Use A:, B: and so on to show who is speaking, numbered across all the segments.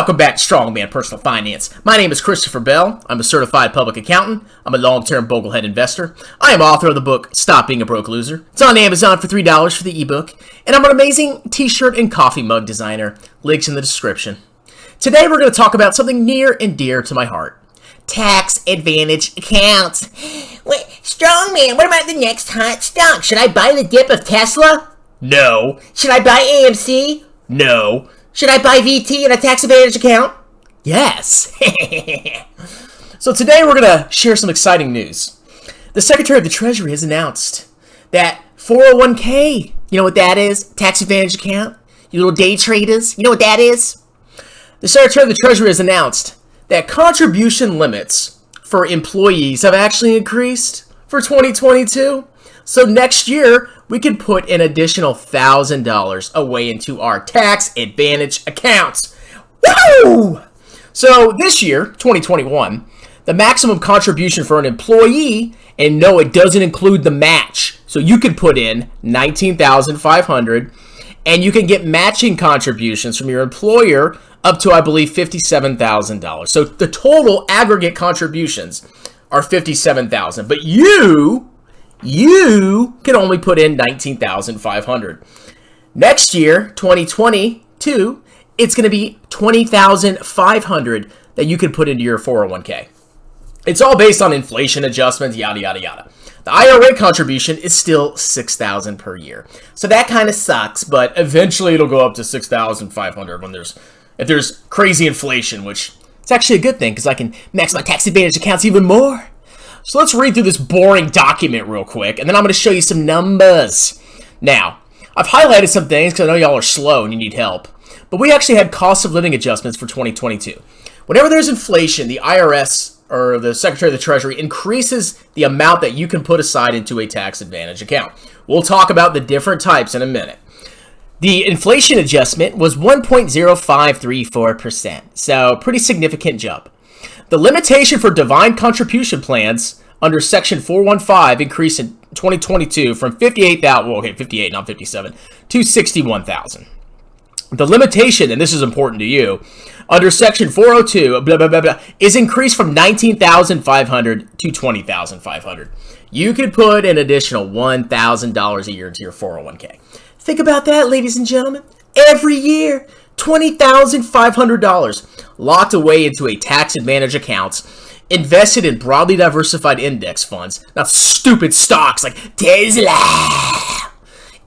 A: Welcome back to Strongman Personal Finance. My name is Christopher Bell. I'm a certified public accountant. I'm a long-term Boglehead investor. I am author of the book, Stop Being a Broke Loser. It's on Amazon for $3 for the ebook. And I'm an amazing t-shirt and coffee mug designer. Links in the description. Today we're going to talk about something near and dear to my heart. Tax advantage accounts.
B: Wait, Strongman, what about the next hot stock? Should I buy the dip of Tesla?
A: No.
B: Should I buy AMC?
A: No.
B: Should I buy VT in a tax advantage account?
A: Yes. So today we're going to share some exciting news. The Secretary of the Treasury has announced that 401k, you know what that is? Tax advantage account? You little day traders, you know what that is? The Secretary of the Treasury has announced that contribution limits for employees have actually increased for 2022. So next year, we could put an additional $1,000 away into our tax advantage accounts. Woo! So this year, 2021, the maximum contribution for an employee, and no, it doesn't include the match. So you could put in $19,500, and you can get matching contributions from your employer up to, I believe, $57,000. So the total aggregate contributions are $57,000, but you can only put in $19,500. Next year, 2022, it's going to be $20,500 that you can put into your 401k. It's all based on inflation adjustments, yada, yada, yada. The IRA contribution is still $6,000 per year. So that kind of sucks, but eventually it'll go up to $6,500 if there's crazy inflation, which it's actually a good thing because I can max my tax advantage accounts even more. So let's read through this boring document real quick, and then I'm going to show you some numbers. Now, I've highlighted some things because I know y'all are slow and you need help, but we actually had cost of living adjustments for 2022. Whenever there's inflation, the IRS or the Secretary of the Treasury increases the amount that you can put aside into a tax advantage account. We'll talk about the different types in a minute. The inflation adjustment was 1.0534%, so pretty significant jump. The limitation for defined contribution plans under Section 415 increased in 2022 from 58, not 57, to 61,000. The limitation, and this is important to you, under Section 402, is increased from 19,500 to 20,500. You could put an additional $1,000 a year into your 401k. Think about that, ladies and gentlemen. Every year, $20,500 locked away into a tax advantage account, invested in broadly diversified index funds, not stupid stocks like Tesla.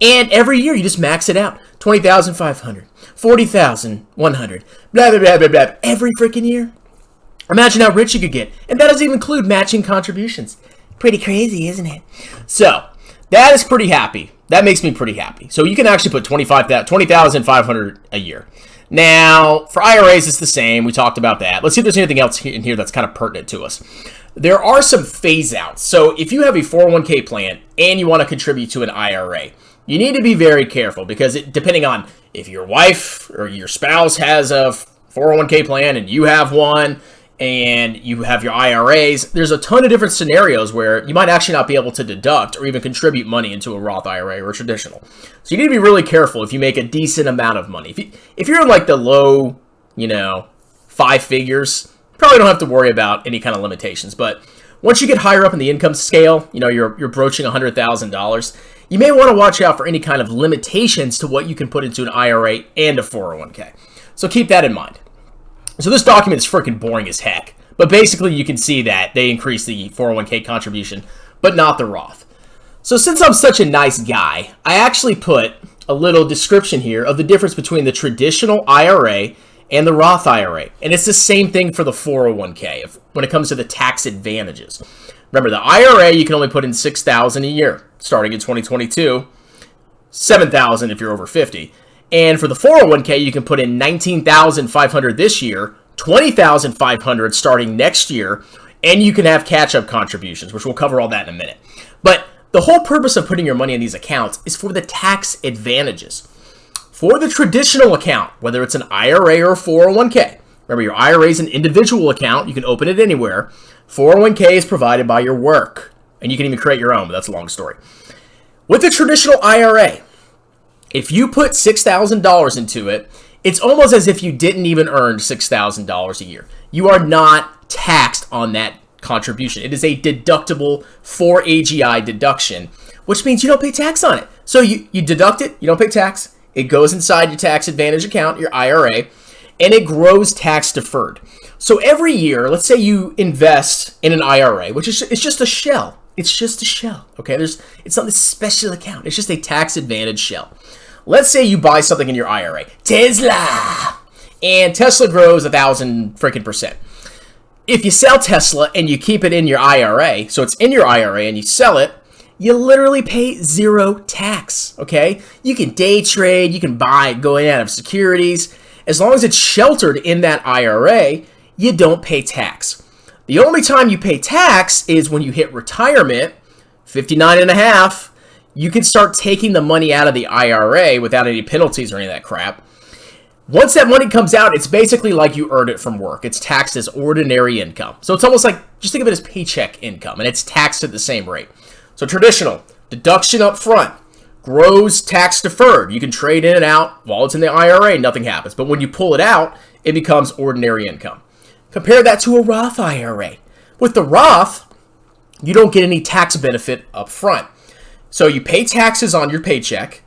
A: And every year you just max it out. $20,500, $40,100, blah, blah, blah, blah, blah. Every freaking year. Imagine how rich you could get. And that doesn't even include matching contributions. Pretty crazy, isn't it? So, that is pretty happy. That makes me pretty happy. So you can actually put $20,500 a year. Now, for IRAs, it's the same. We talked about that. Let's see if there's anything else in here that's kind of pertinent to us. There are some phase outs. So if you have a 401k plan and you want to contribute to an IRA, you need to be very careful because depending on if your wife or your spouse has a 401k plan and you have one, and you have your IRAs, there's a ton of different scenarios where you might actually not be able to deduct or even contribute money into a Roth IRA or a traditional. So you need to be really careful if you make a decent amount of money. If you're in like the low, five figures, you probably don't have to worry about any kind of limitations. But once you get higher up in the income scale, you're broaching $100,000, you may want to watch out for any kind of limitations to what you can put into an IRA and a 401k. So keep that in mind. So this document is freaking boring as heck. But basically you can see that they increased the 401k contribution, but not the Roth. So since I'm such a nice guy, I actually put a little description here of the difference between the traditional IRA and the Roth IRA. And it's the same thing for the 401k when it comes to the tax advantages. Remember, the IRA, you can only put in $6,000 a year starting in 2022, $7,000 if you're over 50. And for the 401k, you can put in $19,500 this year, $20,500 starting next year, and you can have catch-up contributions, which we'll cover all that in a minute. But the whole purpose of putting your money in these accounts is for the tax advantages. For the traditional account, whether it's an IRA or a 401k, remember your IRA is an individual account, you can open it anywhere. 401k is provided by your work, and you can even create your own, but that's a long story. With the traditional IRA, if you put $6,000 into it, it's almost as if you didn't even earn $6,000 a year. You are not taxed on that contribution. It is a deductible for AGI deduction, which means you don't pay tax on it. So you deduct it, you don't pay tax. It goes inside your tax advantage account, your IRA, and it grows tax deferred. So every year, let's say you invest in an IRA, which is it's just a shell. It's just a shell, okay? It's not a special account. It's just a tax advantage shell. Let's say you buy something in your IRA, Tesla, and Tesla grows 1,000 freaking %. If you sell Tesla and you keep it in your IRA, so it's in your IRA and you sell it, you literally pay zero tax, okay? You can day trade, you can buy it going out of securities. As long as it's sheltered in that IRA, you don't pay tax. The only time you pay tax is when you hit retirement, 59 and a half, you can start taking the money out of the IRA without any penalties or any of that crap. Once that money comes out, it's basically like you earned it from work. It's taxed as ordinary income. So it's almost like, just think of it as paycheck income, and it's taxed at the same rate. So traditional, deduction up front, grows tax deferred. You can trade in and out while it's in the IRA, nothing happens. But when you pull it out, it becomes ordinary income. Compare that to a Roth IRA. With the Roth, you don't get any tax benefit up front. So you pay taxes on your paycheck,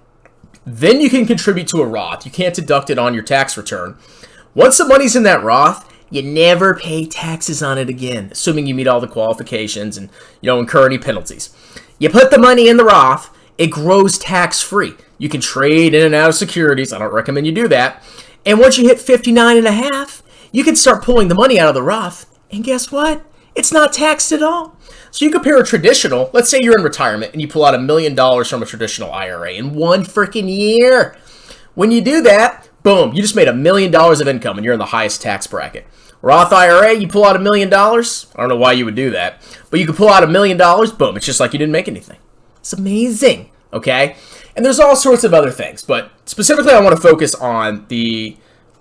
A: then you can contribute to a Roth. You can't deduct it on your tax return. Once the money's in that Roth, you never pay taxes on it again, assuming you meet all the qualifications and you don't incur any penalties. You put the money in the Roth, it grows tax-free. You can trade in and out of securities. I don't recommend you do that. And once you hit 59 and a half, you can start pulling the money out of the Roth. And guess what? It's not taxed at all. So you compare a traditional, let's say you're in retirement and you pull out $1 million from a traditional IRA in one freaking year. When you do that, boom, you just made $1 million of income and you're in the highest tax bracket. Roth IRA, you pull out $1 million. I don't know why you would do that, but you can pull out $1 million, boom, it's just like you didn't make anything. It's amazing, okay? And there's all sorts of other things, but specifically I want to focus on the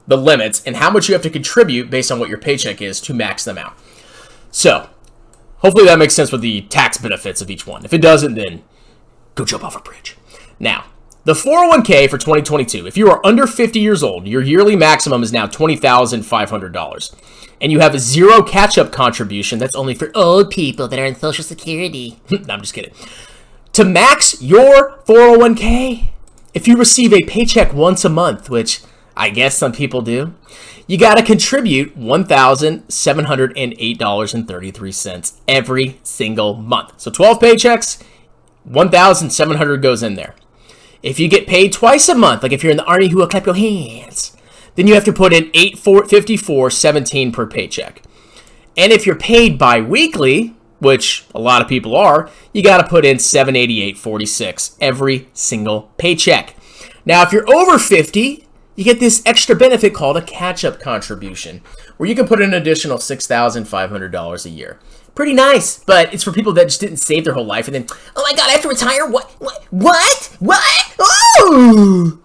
A: limits and how much you have to contribute based on what your paycheck is to max them out. So, hopefully that makes sense with the tax benefits of each one. If it doesn't, then go jump off a bridge. Now, the 401k for 2022, if you are under 50 years old, your yearly maximum is now $20,500. And you have a zero catch-up contribution. That's only for old people that are in Social Security. No, I'm just kidding. To max your 401k, if you receive a paycheck once a month, which I guess some people do, you got to contribute $1,708.33 every single month. So 12 paychecks, $1,700 goes in there. If you get paid twice a month, like if you're in the Army, who will clap your hands, then you have to put in $854.17 per paycheck. And if you're paid bi-weekly, which a lot of people are, you got to put in $788.46 every single paycheck. Now, if you're over 50, you get this extra benefit called a catch-up contribution, where you can put in an additional $6,500 a year. Pretty nice, but it's for people that just didn't save their whole life and then,
B: Oh my god, I have to retire? What? Oh!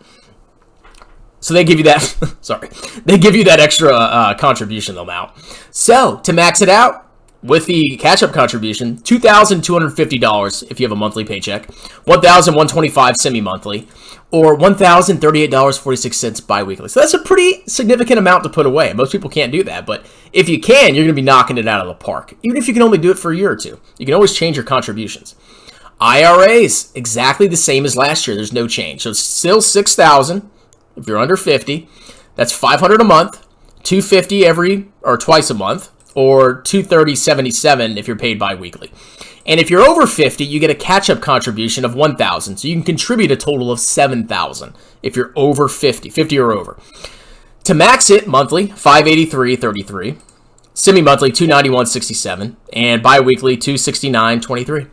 A: so they give you that, sorry, they give you that extra contribution amount. So to max it out, with the catch-up contribution, $2,250 if you have a monthly paycheck, $1,125 semi-monthly, or $1,038.46 bi-weekly. So that's a pretty significant amount to put away. Most people can't do that, but if you can, you're going to be knocking it out of the park. Even if you can only do it for a year or two, you can always change your contributions. IRAs, exactly the same as last year. There's no change. So it's still $6,000 if you're under 50. That's $500 a month, $250 twice a month, or $230.77 if you're paid bi-weekly. And if you're over 50, you get a catch-up contribution of $1,000. So you can contribute a total of $7,000 if you're over 50 or over. To max it, monthly, $583.33, semi-monthly, $291.67, and bi-weekly, $269.23.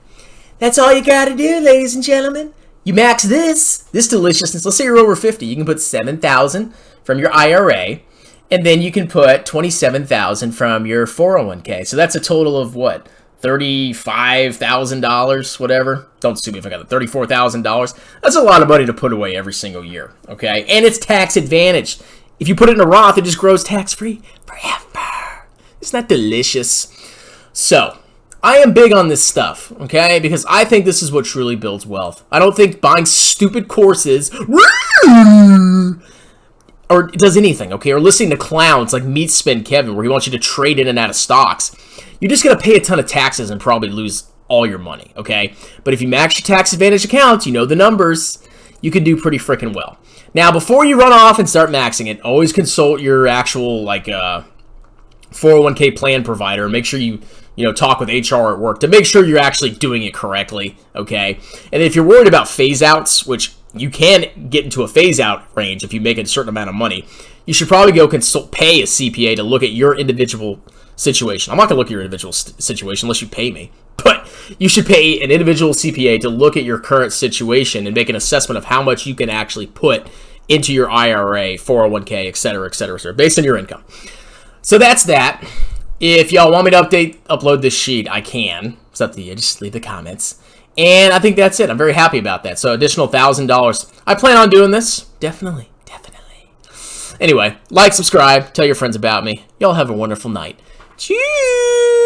B: That's all you gotta do, ladies and gentlemen.
A: You max this deliciousness. Let's say you're over 50. You can put $7,000 from your IRA, and then you can put $27,000 from your 401k. So that's a total of what? $35,000, whatever. Don't sue me if I got it. $34,000. That's a lot of money to put away every single year, okay? And it's tax advantaged. If you put it in a Roth, it just grows tax-free forever. Isn't that delicious? So, I am big on this stuff, okay? Because I think this is what truly builds wealth. I don't think buying stupid courses or does anything, okay, or listening to clowns like Meat Spin Kevin, where he wants you to trade in and out of stocks, you're just going to pay a ton of taxes and probably lose all your money, okay? But if you max your tax advantage accounts, you know the numbers, you can do pretty freaking well. Now, before you run off and start maxing it, always consult your actual, 401k plan provider. Make sure you talk with HR at work to make sure you're actually doing it correctly, okay? And if you're worried about phase-outs, which you can get into a phase-out range if you make a certain amount of money, you should probably go pay a CPA to look at your individual situation. I'm not going to look at your individual situation unless you pay me, but you should pay an individual CPA to look at your current situation and make an assessment of how much you can actually put into your IRA, 401k, et cetera, based on your income. So that's that. If y'all want me to upload this sheet, I can. It's up to you. Just leave the comments. And I think that's it. I'm very happy about that. So additional $1,000. I plan on doing this. Definitely. Anyway, like, subscribe, tell your friends about me. Y'all have a wonderful night. Cheers!